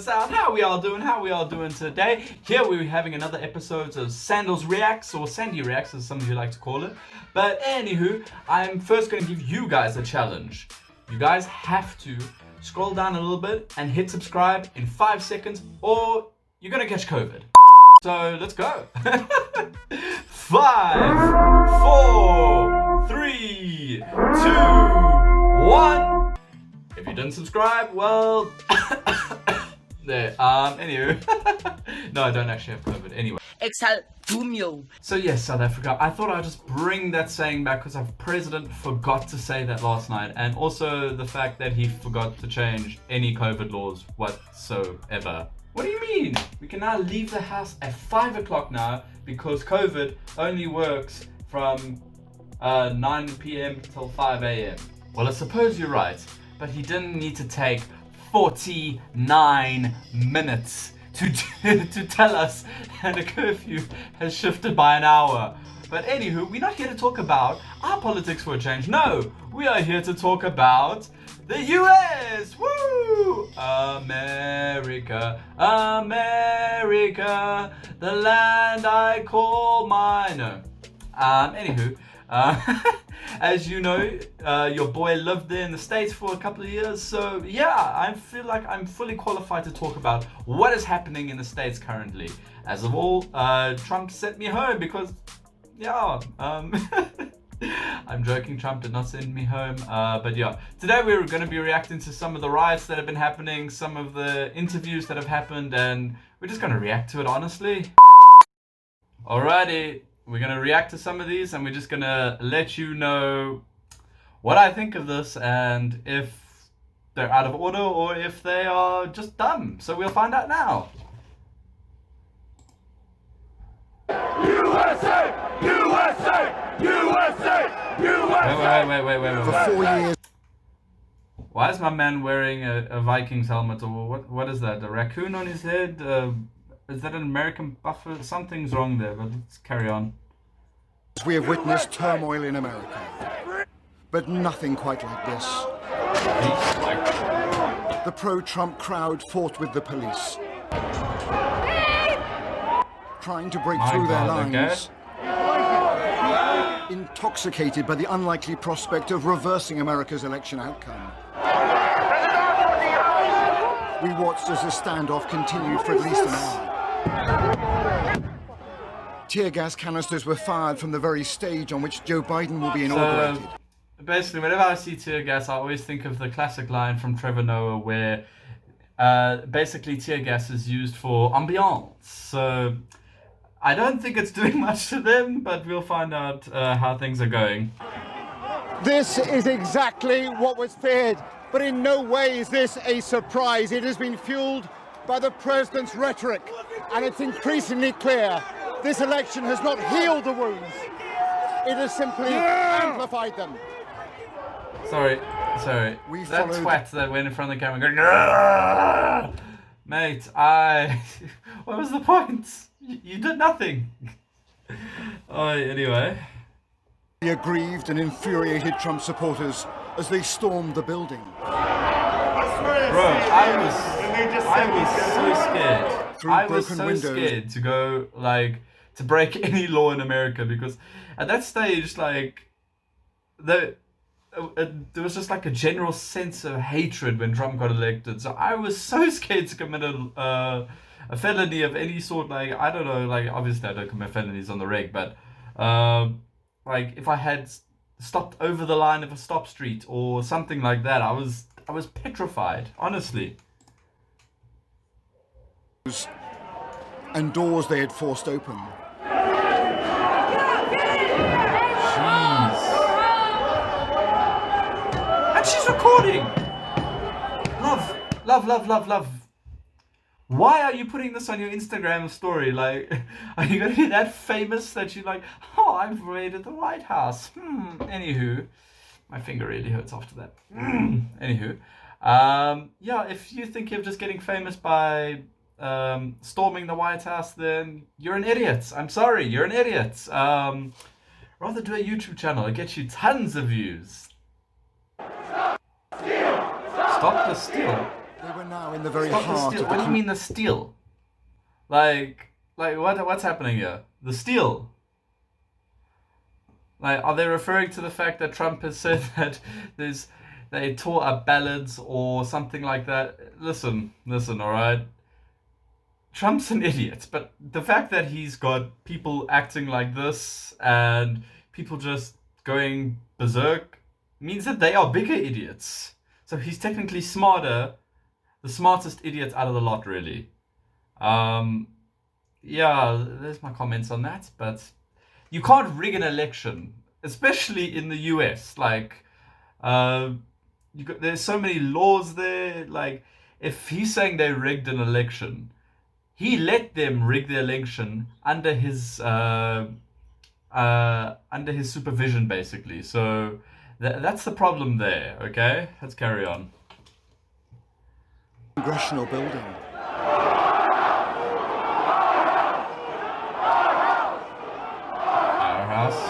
us out. How we all doing today? Here we're having another episode of Sandals Reacts, or Sandy Reacts as some of you like to call it. But anywho, I'm first going to give you guys a challenge. You guys have to scroll down a little bit and hit subscribe in 5 seconds, or you're going to catch COVID. So let's go. 5, 4, 3, 2, 1. If you didn't subscribe, well, there. Anyway, no, I don't actually have COVID. Anyway. So yes, South Africa. I thought I'd just bring that saying back because our president forgot to say that last night, and also the fact that he forgot to change any COVID laws whatsoever. What do you mean? We can now leave the house at 5 o'clock now because COVID only works from 9 p.m. till 5 a.m. Well, I suppose you're right. But he didn't need to take 49 minutes to tell us that the curfew has shifted by an hour. But anywho, we're not here to talk about our politics for a change. No, we are here to talk about the US! Woo! America, America, the land I call mine. No. Anywho, as you know, your boy lived there in the States for a couple of years, so yeah, I feel like I'm fully qualified to talk about what is happening in the States currently. As of all, Trump sent me home because, yeah, I'm joking, Trump did not send me home, but yeah, today we're going to be reacting to some of the riots that have been happening, some of the interviews that have happened, and we're just going to react to it honestly. Alrighty. We're going to react to some of these and we're just going to let you know what I think of this and if they're out of order or if they are just dumb. So we'll find out now. USA! USA! USA! USA! Wait. For 4 years. Why is my man wearing a Vikings helmet, or what is that? A raccoon on his head? Is that an American buffer? Something's wrong there, but let's carry on. We have witnessed turmoil in America, but nothing quite like this. The pro-Trump crowd fought with the police, trying to break through their lines, intoxicated by the unlikely prospect of reversing America's election outcome. We watched as the standoff continued for at least an hour. Tear gas canisters were fired from the very stage on which Joe Biden will be inaugurated. So, basically, whenever I see tear gas, I always think of the classic line from Trevor Noah where basically tear gas is used for ambiance. So I don't think it's doing much to them, but we'll find out how things are going. This is exactly what was feared, but in no way is this a surprise. It has been fueled by the president's rhetoric, and it's increasingly clear this election has not healed the wounds. It has simply amplified them. Sorry. That twat that went in front of the camera going, "Argh!" Mate, what was the point? You did nothing. Oh, anyway. The aggrieved and infuriated Trump supporters as they stormed the building. Bro, I was so scared. I was so scared to go, to break any law in America, because at that stage, there was just like a general sense of hatred when Trump got elected. So I was so scared to commit a felony of any sort. I don't know, obviously I don't commit felonies on the reg, but if I had stopped over the line of a stop street or something like that, I was petrified, honestly. And doors they had forced open. Jeez. And she's recording. Love. Why are you putting this on your Instagram story? Are you gonna be that famous that you're like, oh, I've raided the White House? Anywho, my finger really hurts after that. Anywho, yeah, if you think you're just getting famous by storming the White House, then you're an idiot. I'm sorry, you're an idiot. Rather do a YouTube channel. It gets you tons of views. Stop the steal. They were now in the very Stop the heart steal. of What do the you mean the steal? Like what's happening here? The steal. Like, are they referring to the fact that Trump has said that they tore up ballads or something like that? Listen, all right. Trump's an idiot, but the fact that he's got people acting like this and people just going berserk means that they are bigger idiots. So he's technically smarter, the smartest idiot out of the lot, really. Yeah, there's my comments on that, but you can't rig an election, especially in the US. Like, there's so many laws there. Like, if he's saying they rigged an election, he let them rig the election under his supervision, basically. So that's the problem there. Okay, let's carry on. congressional building. Our house.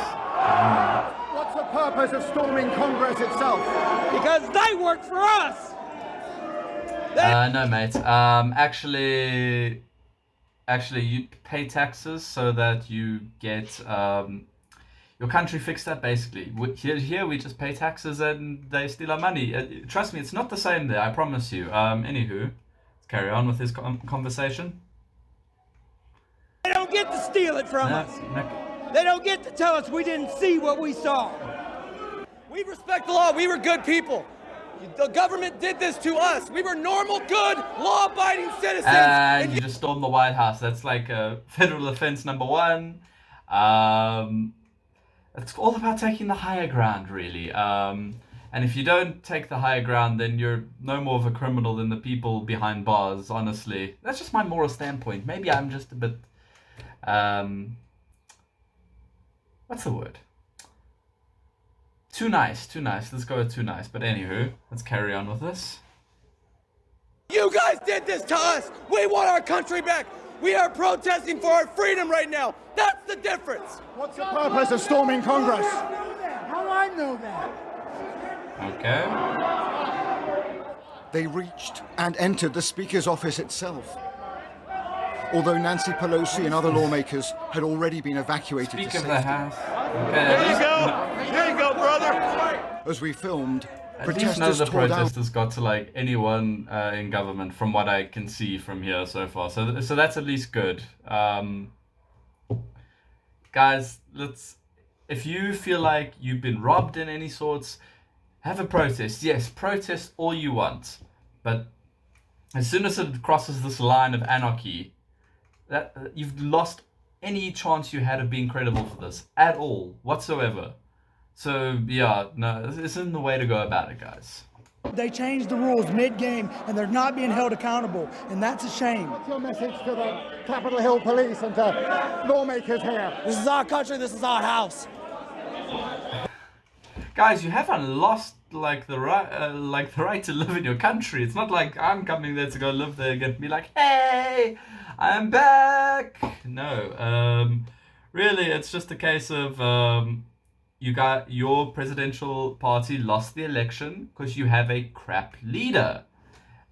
What's the purpose of storming Congress itself? Because they work for us. No, mate. Actually, you pay taxes so that you get your country fixed up. Basically, here we just pay taxes and they steal our money. Trust me, it's not the same there. I promise you. Anywho, let's carry on with this conversation. They don't get to steal it from us. No. They don't get to tell us we didn't see what we saw. We respect the law. We were good people. The government did this to us. We were normal, good, law-abiding citizens. And you just stormed the White House. That's like federal offense number 1. It's all about taking the higher ground, really. And if you don't take the higher ground, then you're no more of a criminal than the people behind bars, honestly. That's just my moral standpoint. Maybe I'm just a bit... what's the word? Too nice. Let's go with too nice. But anywho, let's carry on with this. You guys did this to us. We want our country back. We are protesting for our freedom right now. That's the difference. What's the purpose of storming Congress? How do I know that? Okay. They reached and entered the Speaker's office itself. Although Nancy Pelosi and other lawmakers had already been evacuated Speak to of safety. the House. Okay, There you go, brother. As we filmed, at least none of protesters the tore down. protesters got to like anyone in government, from what I can see from here so far. So that's at least good. Guys, if you feel like you've been robbed in any sorts, have a protest. Yes, protest all you want, but as soon as it crosses this line of anarchy, that you've lost any chance you had of being credible for this at all whatsoever. So yeah, no, this isn't the way to go about it, guys. They changed the rules mid-game, and they're not being held accountable, and that's a shame. What's your message to the Capitol Hill police and to lawmakers here? This is our country, this is our house. Guys, you haven't lost like the right to live in your country. It's not like I'm coming there to go live there again and be like, hey, I'm back. No, really, it's just a case of you got your presidential party lost the election because you have a crap leader.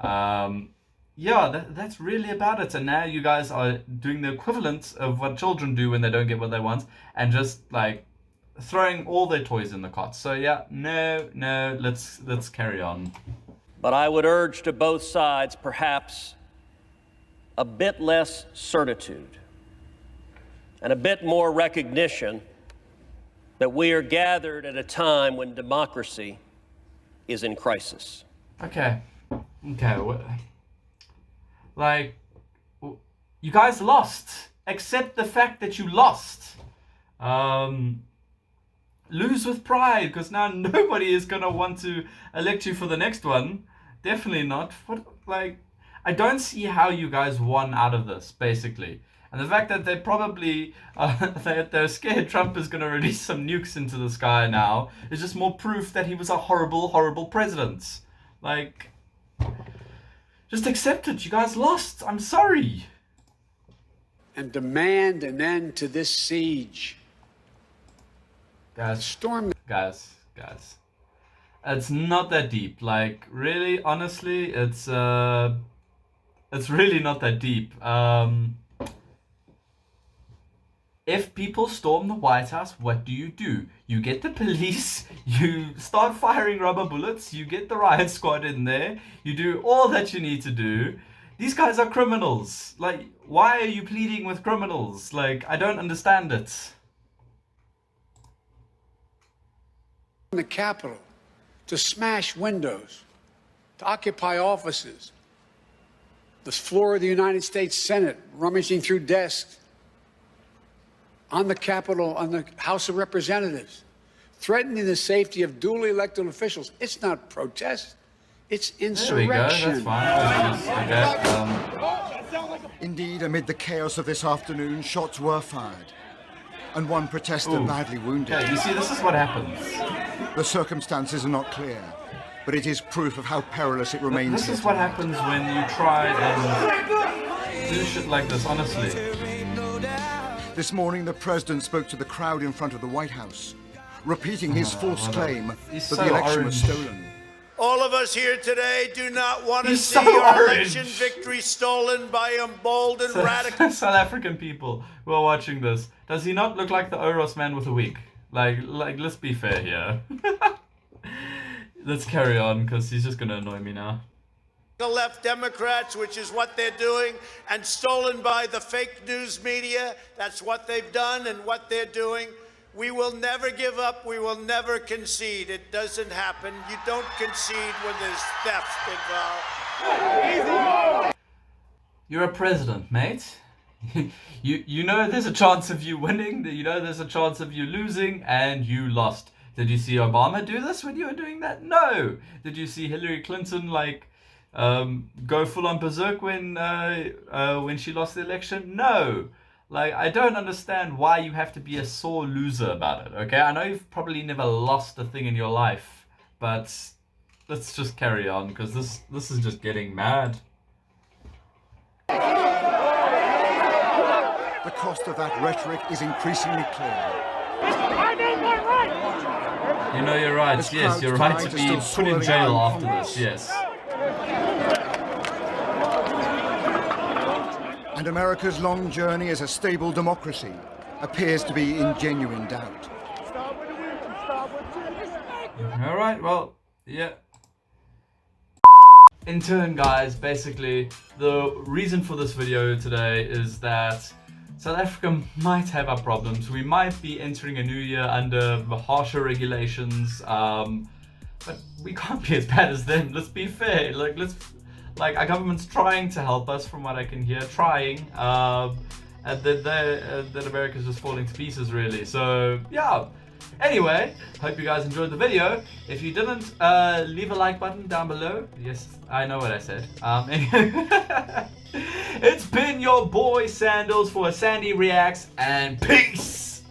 Yeah, that's really about it. And now you guys are doing the equivalent of what children do when they don't get what they want, and just like throwing all their toys in the cot. So yeah, no, let's carry on. But I would urge to both sides perhaps a bit less certitude and a bit more recognition that we are gathered at a time when democracy is in crisis. Okay. Like, you guys lost. Accept the fact that you lost. Lose with pride, because now nobody is gonna want to elect you for the next one. Definitely not. I don't see how you guys won out of this, basically. And the fact that they probably they're scared Trump is gonna release some nukes into the sky now is just more proof that he was a horrible president. Like, just accept it. You guys lost. I'm sorry. And demand an end to this siege. Guys, Storm. guys. It's not that deep. Like, really, honestly, it's really not that deep. If people storm the White House, what do? You get the police, you start firing rubber bullets, you get the riot squad in there, you do all that you need to do. These guys are criminals. Like, why are you pleading with criminals? Like, I don't understand it. In the Capitol, to smash windows, to occupy offices, the floor of the United States Senate, rummaging through desks, on the Capitol, on the House of Representatives, threatening the safety of duly elected officials. It's not protest, it's insurrection. There we go, that's fine. Okay, Indeed, amid the chaos of this afternoon, shots were fired, and one protester badly wounded. yeah, you see, this is what happens. The circumstances are not clear, but it is proof of how perilous it remains. This is what happens when you try and do shit like this, honestly. This morning, the president spoke to the crowd in front of the White House, repeating his false claim that He's the so election orange. was stolen. All of us here today do not want to He's see so our orange. election victory stolen by emboldened radicals. South African people who are watching this, does he not look like the Oros man with a wig? Like, let's be fair here. Let's carry on, because he's just gonna annoy me now. Left Democrats, which is what they're doing, and stolen by the fake news media. That's what they've done and what they're doing. We will never give up. We will never concede. It doesn't happen. You don't concede when there's theft involved. You're a president, mate. you know there's a chance of you winning, you know there's a chance of you losing, and you lost. Did you see Obama do this when you were doing that? No. Did you see Hillary Clinton, like, go full on berserk when she lost the election? No. Like, I don't understand why you have to be a sore loser about it, okay? I know you've probably never lost a thing in your life, but let's just carry on, because this is just getting mad. The cost of that rhetoric is increasingly clear. You know you're right, This yes, you're crowd's right to tide is be still put in swirling jail around after Congress. this, yes. And America's long journey as a stable democracy appears to be in genuine doubt. Alright, well, yeah. In turn, guys, basically, the reason for this video today is that South Africa might have our problems. We might be entering a new year under harsher regulations, but we can't be as bad as them. Let's be fair. Like our government's trying to help us, from what I can hear, trying, and that America's just falling to pieces, really. So yeah. Anyway, hope you guys enjoyed the video. If you didn't, leave a like button down below. Yes, I know what I said. It's been your boy Sandals for Sandy Reacts, and peace!